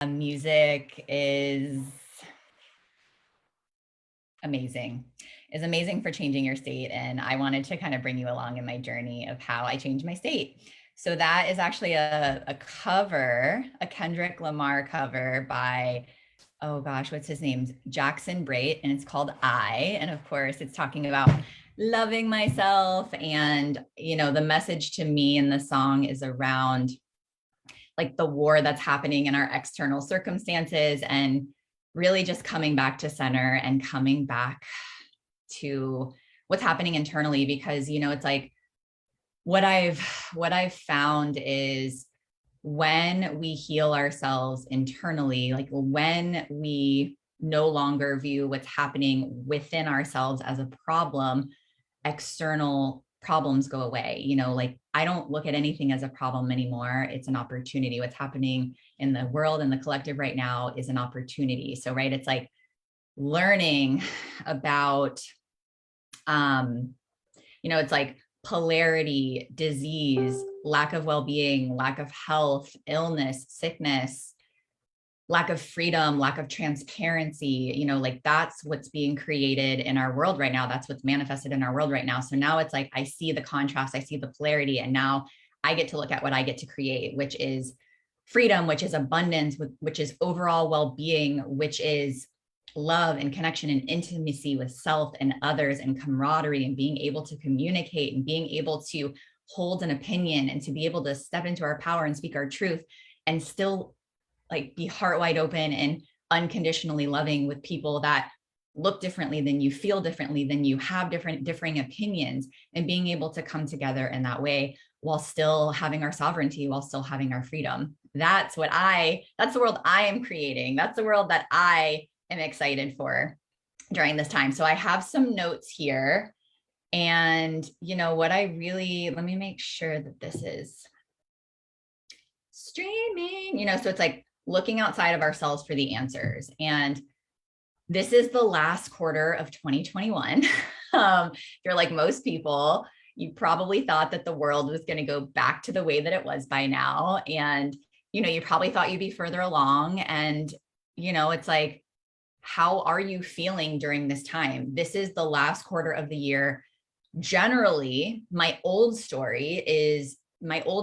Music is amazing for changing your state. And I wanted to kind of bring you along in my journey of how I changed my state. So that is actually a cover, a Kendrick Lamar cover by, oh gosh, what's his name? Jackson Brait, and it's called I. And of course, it's talking about loving myself. And, the message to me in the song is around like the war that's happening in our external circumstances and really just coming back to center and coming back to what's happening internally. Because, it's like what I've found is when we heal ourselves internally, like when we no longer view what's happening within ourselves as a problem, external problems go away. Like I don't look at anything as a problem anymore. It's an opportunity. What's happening in the world and the collective right now is an opportunity. So, right, it's like learning about, it's like polarity, disease, lack of well-being, lack of health, illness, sickness, lack of freedom, lack of transparency, like that's what's being created in our world right now. That's what's manifested in our world right now. So now it's like, I see the contrast, I see the polarity, and now I get to look at what I get to create, which is freedom, which is abundance, which is overall well-being, which is love and connection and intimacy with self and others and camaraderie and being able to communicate and being able to hold an opinion and to be able to step into our power and speak our truth and still like be heart wide open and unconditionally loving with people that look differently than you, feel differently than you, have differing opinions, and being able to come together in that way while still having our sovereignty, while still having our freedom. That's the world I am creating. That's the world that I am excited for during this time. So I have some notes here, and let me make sure that this is streaming, so it's like looking outside of ourselves for the answers. And this is the last quarter of 2021. You're like most people, you probably thought that the world was going to go back to the way that it was by now. And, you probably thought you'd be further along. And, it's like, how are you feeling during this time? This is the last quarter of the year. Generally, my old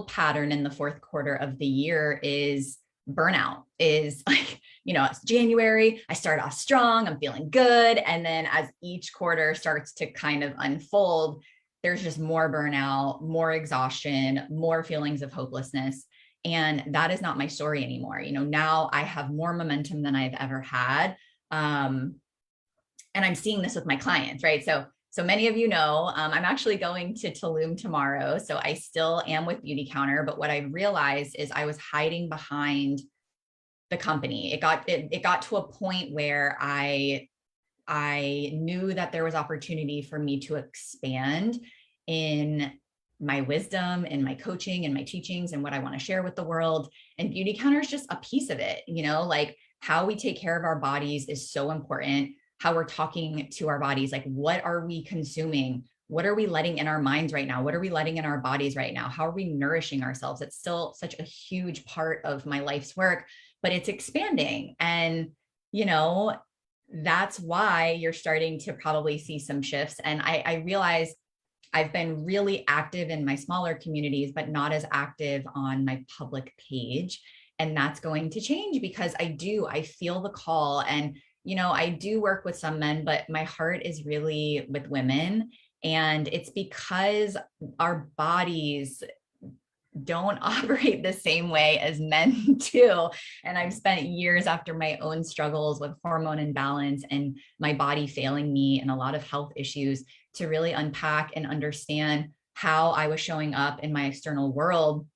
pattern in the fourth quarter of the year is burnout. Is like, it's January, I start off strong, I'm feeling good. And then as each quarter starts to kind of unfold, there's just more burnout, more exhaustion, more feelings of hopelessness. And that is not my story anymore. Now I have more momentum than I've ever had. And I'm seeing this with my clients, right? So many of I'm actually going to Tulum tomorrow. So I still am with Beauty Counter, but what I realized is I was hiding behind the company. It got to a point where I knew that there was opportunity for me to expand in my wisdom and my coaching and my teachings and what I want to share with the world. And Beauty Counter is just a piece of it, like how we take care of our bodies is so important. How we're talking to our bodies, like what are we consuming? What are we letting in our minds right now? What are we letting in our bodies right now? How are we nourishing ourselves? It's still such a huge part of my life's work, but it's expanding. And, that's why you're starting to probably see some shifts. And I realize I've been really active in my smaller communities, but not as active on my public page. And that's going to change because I feel the call. And I do work with some men, but my heart is really with women. And it's because our bodies don't operate the same way as men do. And I've spent years after my own struggles with hormone imbalance and my body failing me and a lot of health issues to really unpack and understand how I was showing up in my external world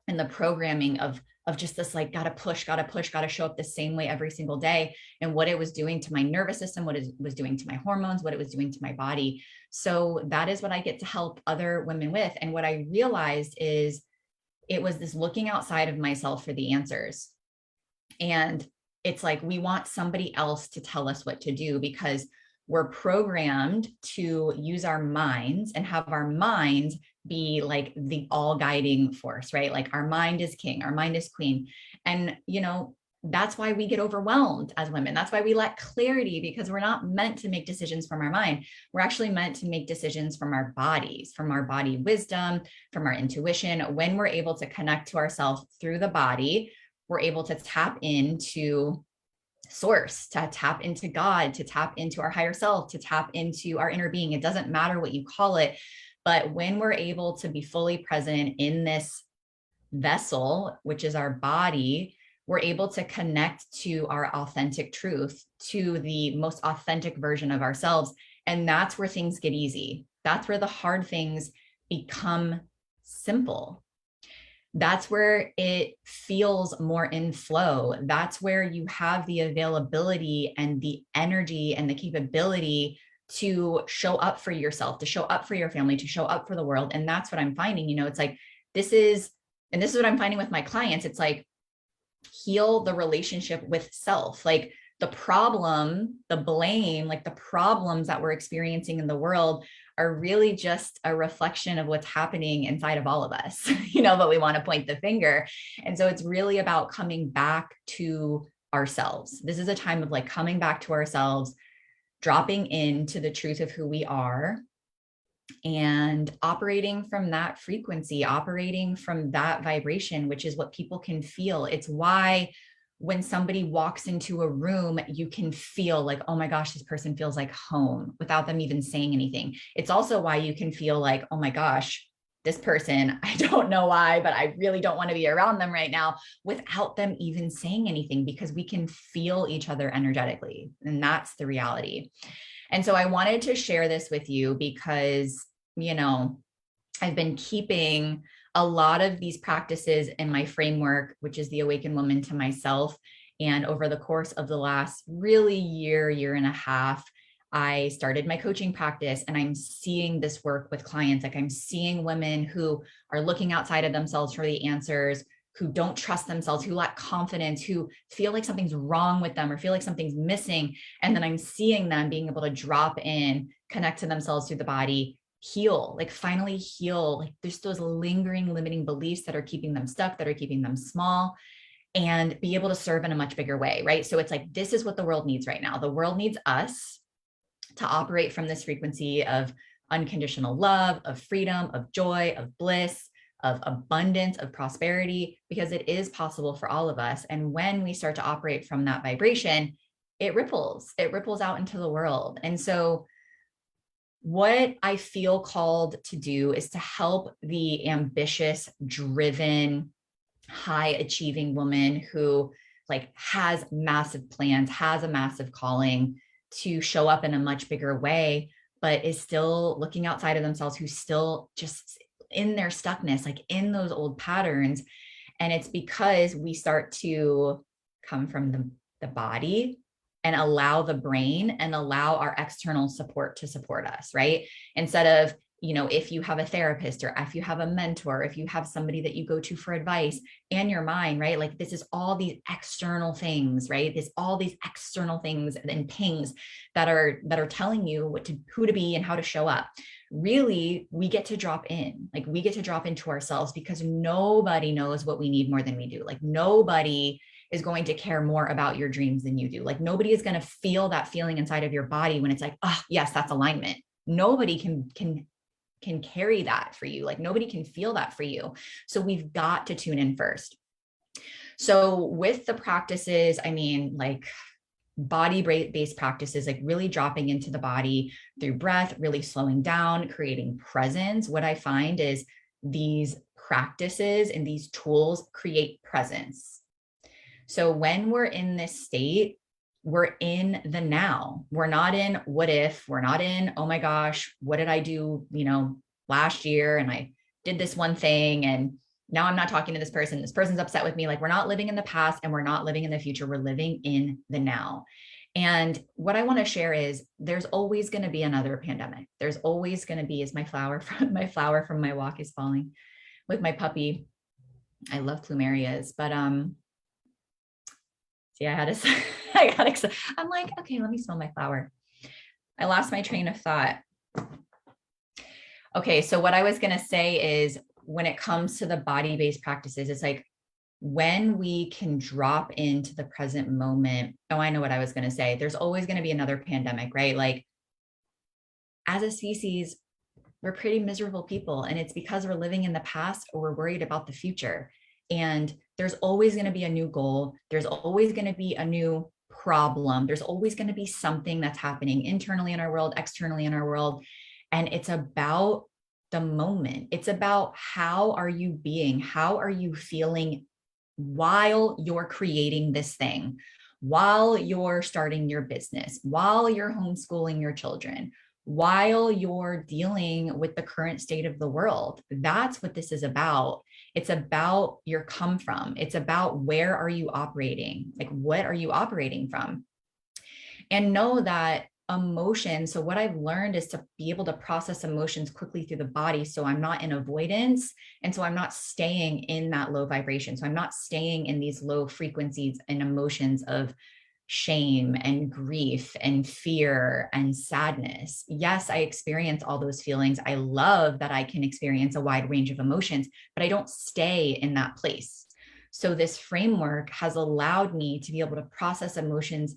and the programming of just this, like, gotta show up the same way every single day, and what it was doing to my nervous system, what it was doing to my hormones, what it was doing to my body. So that is what I get to help other women with. And what I realized is it was this looking outside of myself for the answers. And it's like, we want somebody else to tell us what to do because we're programmed to use our minds and have our minds be like the all guiding force, right? Like our mind is king, our mind is queen. And, that's why we get overwhelmed as women. That's why we lack clarity, because we're not meant to make decisions from our mind. We're actually meant to make decisions from our bodies, from our body wisdom, from our intuition. When we're able to connect to ourselves through the body, we're able to tap into source, to tap into God, to tap into our higher self, to tap into our inner being. It doesn't matter what you call it. But when we're able to be fully present in this vessel, which is our body, we're able to connect to our authentic truth, to the most authentic version of ourselves. And that's where things get easy. That's where the hard things become simple. That's where it feels more in flow. That's where you have the availability and the energy and the capability to show up for yourself, to show up for your family, to show up for the world. And that's what I'm finding. It's like, this is what I'm finding with my clients. It's like, heal the relationship with self. Like the problem, the blame, like the problems that we're experiencing in the world are really just a reflection of what's happening inside of all of us, but we want to point the finger. And so it's really about coming back to ourselves. This is a time of like coming back to ourselves, dropping into the truth of who we are, and operating from that frequency, operating from that vibration, which is what people can feel. It's why when somebody walks into a room, you can feel like, oh my gosh, this person feels like home without them even saying anything. It's also why you can feel like, oh my gosh, this person, I don't know why, but I really don't want to be around them right now, without them even saying anything, because we can feel each other energetically. And that's the reality. And so I wanted to share this with you because, I've been keeping a lot of these practices in my framework, which is the Awakened Woman to Myself. And over the course of the last really year and a half, I started my coaching practice, and I'm seeing this work with clients. Like I'm seeing women who are looking outside of themselves for the answers, who don't trust themselves, who lack confidence, who feel like something's wrong with them or feel like something's missing. And then I'm seeing them being able to drop in, connect to themselves through the body, heal, like finally heal. Like there's those lingering limiting beliefs that are keeping them stuck, that are keeping them small, and be able to serve in a much bigger way, right? So it's like, this is what the world needs right now. The world needs us to operate from this frequency of unconditional love, of freedom, of joy, of bliss, of abundance, of prosperity, because it is possible for all of us. And when we start to operate from that vibration, it ripples out into the world. And so what I feel called to do is to help the ambitious, driven, high achieving woman who like has massive plans, has a massive calling to show up in a much bigger way, but is still looking outside of themselves, who's still just in their stuckness, like in those old patterns. And it's because we start to come from the body and allow the brain and allow our external support to support us, right? Instead of, if you have a therapist or if you have a mentor, if you have somebody that you go to for advice, and your mind, right? Like this is all these external things, right? There's all these external things and pings that are telling you who to be and how to show up. Really, we get to drop in, like we get to drop into ourselves, because nobody knows what we need more than we do. Like nobody is going to care more about your dreams than you do. Like nobody is going to feel that feeling inside of your body when it's like, oh yes, that's alignment. Nobody can carry that for you. Like nobody can feel that for you. So we've got to tune in first. So with the practices, like body-based practices, like really dropping into the body through breath, really slowing down, creating presence. What I find is these practices and these tools create presence. So when we're in this state, we're in the now. We're not in what if, we're not in, oh my gosh, what did I do, last year? And I did this one thing, and now I'm not talking to this person. This person's upset with me. Like we're not living in the past and we're not living in the future. We're living in the now. And what I want to share is there's always going to be another pandemic. There's always going to be, as my flower from my walk is falling with my puppy. I love plumerias, but, I got excited. I'm like, okay, let me smell my flower. I lost my train of thought. Okay. So what I was going to say is when it comes to the body-based practices, it's like when we can drop into the present moment. Oh, I know what I was going to say. There's always going to be another pandemic, right? Like, as a species, we're pretty miserable people, and it's because we're living in the past or we're worried about the future. And there's always going to be a new goal. There's always going to be a new problem. There's always going to be something that's happening internally in our world, externally in our world. And it's about the moment. It's about, how are you being? How are you feeling while you're creating this thing, while you're starting your business, while you're homeschooling your children, while you're dealing with the current state of the world? That's what this is about. It's about your come from. It's about, where are you operating? Like, what are you operating from? And know that emotion. So what I've learned is to be able to process emotions quickly through the body. So I'm not in avoidance. And so I'm not staying in that low vibration. So I'm not staying in these low frequencies and emotions of shame and grief and fear and sadness. Yes, I experience all those feelings. I love that I can experience a wide range of emotions, but I don't stay in that place. So this framework has allowed me to be able to process emotions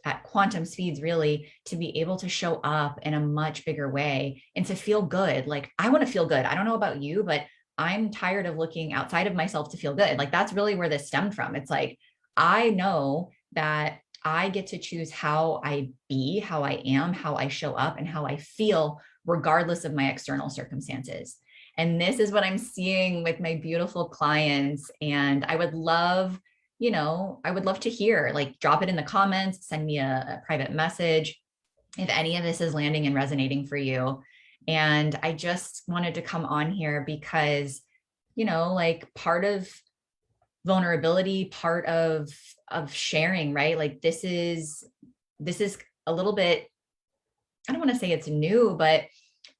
at quantum speeds, really, to be able to show up in a much bigger way and to feel good. Like, I want to feel good. I don't know about you, but I'm tired of looking outside of myself to feel good. Like, that's really where this stemmed from. It's like, I know that I get to choose how I be, how I am, how I show up, and how I feel, regardless of my external circumstances. And this is what I'm seeing with my beautiful clients. And I would love, I would love to hear, like, drop it in the comments, send me a private message if any of this is landing and resonating for you. And I just wanted to come on here because, like, part of vulnerability, part of sharing, right? Like, this is a little bit, I don't want to say it's new, but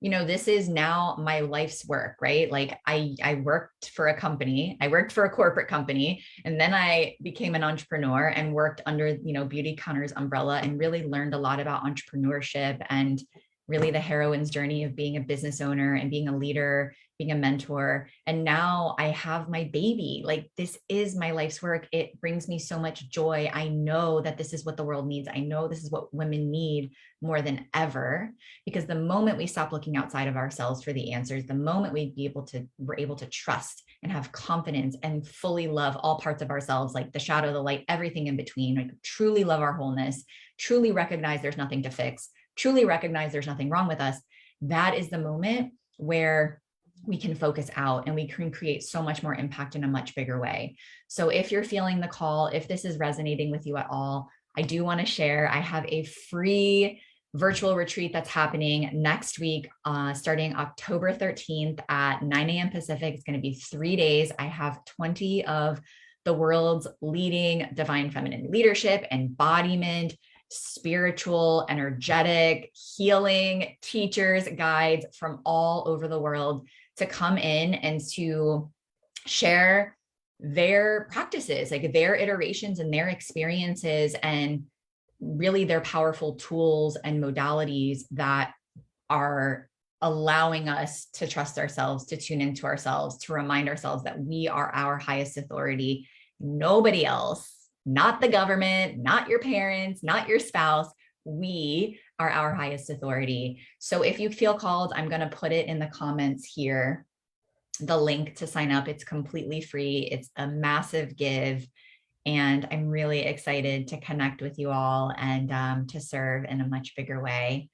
this is now my life's work, right? Like, I worked for a company, I worked for a corporate company, and then I became an entrepreneur and worked under, Beauty Counter's umbrella, and really learned a lot about entrepreneurship and really the heroine's journey of being a business owner and being a leader, being a mentor. And now I have my baby. Like, this is my life's work. It brings me so much joy. I know that this is what the world needs. I know this is what women need more than ever, because the moment we stop looking outside of ourselves for the answers, the moment we're able to trust and have confidence and fully love all parts of ourselves, like the shadow, the light, everything in between, like, truly love our wholeness, truly recognize there's nothing to fix, truly recognize there's nothing wrong with us, that is the moment where we can focus out and we can create so much more impact in a much bigger way. So if you're feeling the call, if this is resonating with you at all, I do want to share, I have a free virtual retreat that's happening next week, starting October 13th at 9 a.m. Pacific. It's going to be 3 days. I have 20 of the world's leading divine feminine leadership, embodiment, spiritual, energetic, healing teachers, guides from all over the world to come in and to share their practices, like their iterations and their experiences, and really their powerful tools and modalities that are allowing us to trust ourselves, to tune into ourselves, to remind ourselves that we are our highest authority. Nobody else, not the government, not your parents, not your spouse. We are our highest authority. So if you feel called, I'm going to put it in the comments here, the link to sign up. It's completely free. It's a massive give. And I'm really excited to connect with you all and to serve in a much bigger way.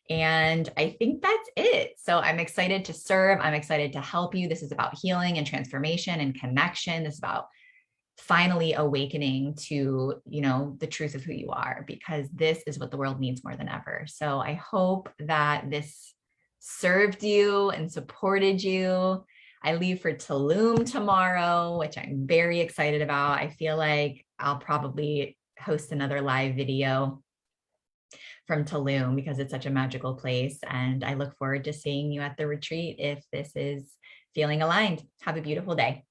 And I think that's it. So I'm excited to serve. I'm excited to help you. This is about healing and transformation and connection. This is about finally awakening to, the truth of who you are, because this is what the world needs more than ever. So I hope that this served you and supported you. I leave for Tulum tomorrow, which I'm very excited about. I feel like I'll probably host another live video from Tulum because it's such a magical place. And I look forward to seeing you at the retreat if this is feeling aligned. Have a beautiful day.